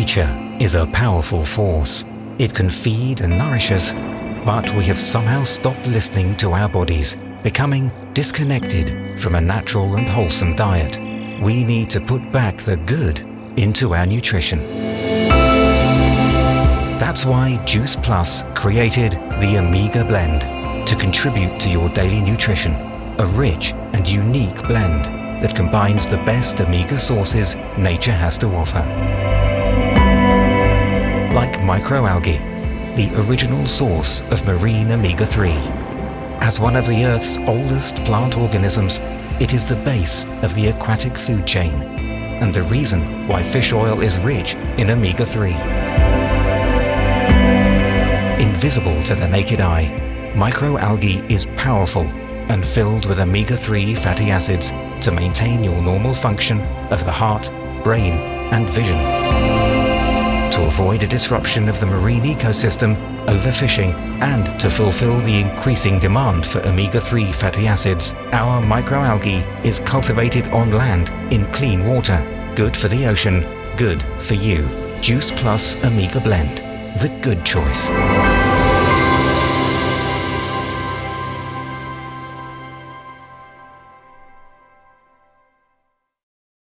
Nature is a powerful force. It can feed and nourish us, but we have somehow stopped listening to our bodies, becoming disconnected from a natural and wholesome diet. We need to put back the good into our nutrition. That's why Juice Plus created the Omega Blend to contribute to your daily nutrition, a rich and unique blend that combines the best omega sources nature has to offer. Like microalgae, the original source of marine omega-3. As one of the Earth's oldest plant organisms, it is the base of the aquatic food chain, and the reason why fish oil is rich in omega-3. Invisible to the naked eye, microalgae is powerful and filled with omega-3 fatty acids to maintain your normal function of the heart, brain, and vision. To avoid a disruption of the marine ecosystem, overfishing, and to fulfill the increasing demand for omega-3 fatty acids, our microalgae is cultivated on land in clean water. Good for the ocean, good for you. Juice Plus Omega Blend, the good choice.